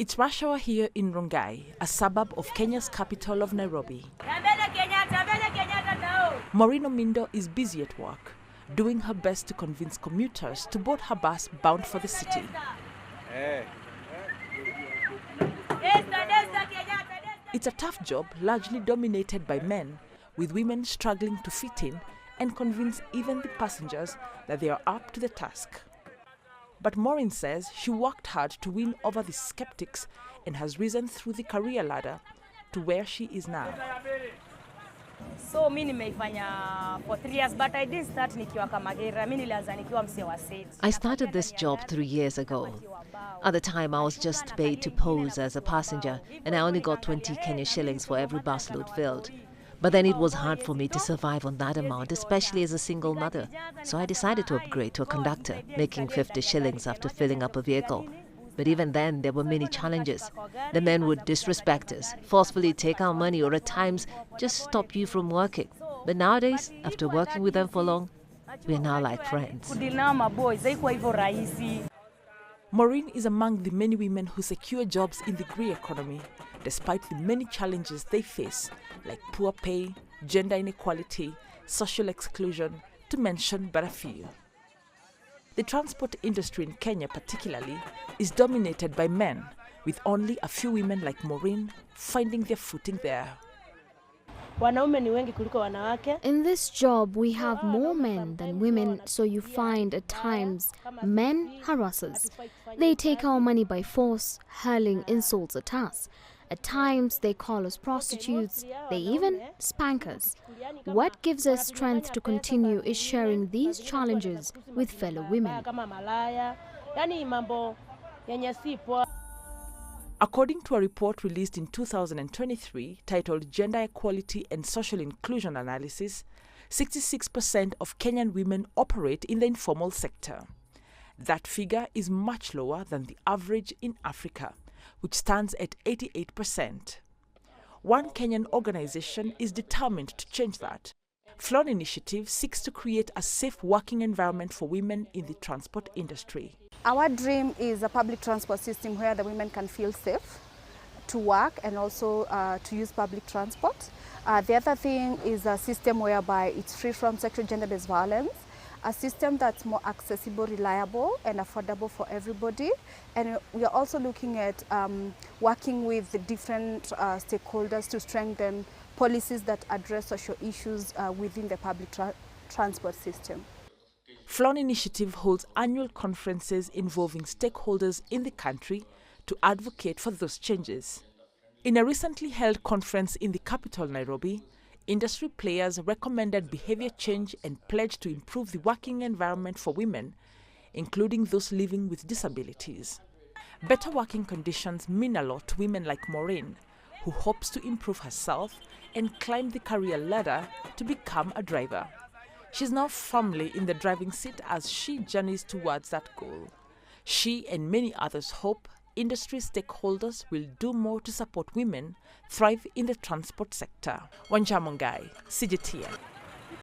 It's rush hour here in Rongai, a suburb of Kenya's capital of Nairobi. Maureen Omindo is busy at work, doing her best to convince commuters to board her bus bound for the city. It's a tough job, largely dominated by men, with women struggling to fit in and convince even the passengers that they are up to the task. But Maureen says she worked hard to win over the skeptics and has risen through the career ladder to where she is now. So mimi nimeifanya for 3 years, but I didn't start nikiwa kama gera. Mimi nilianza nikiwa msee wa sales. I started this job 3 years ago. At the time, I was just paid to pose as a passenger, and I only got 20 Kenyan shillings for every busload filled. But then it was hard for me to survive on that amount, especially as a single mother. So I decided to upgrade to a conductor, making 50 shillings after filling up a vehicle. But even then, there were many challenges. The men would disrespect us, forcefully take our money, or at times just stop you from working. But nowadays, after working with them for long, we are now like friends. Maureen is among the many women who secure jobs in the grey economy, despite the many challenges they face, like poor pay, gender inequality, social exclusion, to mention but a few. The transport industry in Kenya particularly is dominated by men, with only a few women like Maureen finding their footing there. In this job, we have more men than women, so you find at times men harass us. They take our money by force, hurling insults at us. At times, they call us prostitutes. They even spank us. What gives us strength to continue is sharing these challenges with fellow women. According to a report released in 2023 titled Gender Equality and Social Inclusion Analysis, 66% of Kenyan women operate in the informal sector. That figure is much lower than the average in Africa, which stands at 88%. One Kenyan organization is determined to change that. Flown Initiative seeks to create a safe working environment for women in the transport industry. Our dream is a public transport system where the women can feel safe to work and also to use public transport. The other thing is a system whereby it's free from sexual gender-based violence, a system that's more accessible, reliable and affordable for everybody. And we are also looking at working with the different stakeholders to strengthen policies that address social issues within the public transport system. Flown Initiative holds annual conferences involving stakeholders in the country to advocate for those changes. In a recently held conference in the capital, Nairobi, industry players recommended behavior change and pledged to improve the working environment for women, including those living with disabilities. Better working conditions mean a lot to women like Maureen, who hopes to improve herself and climb the career ladder to become a driver. She's now firmly in the driving seat as she journeys towards that goal. She and many others hope industry stakeholders will do more to support women thrive in the transport sector. Wanja Mungai, CGTN.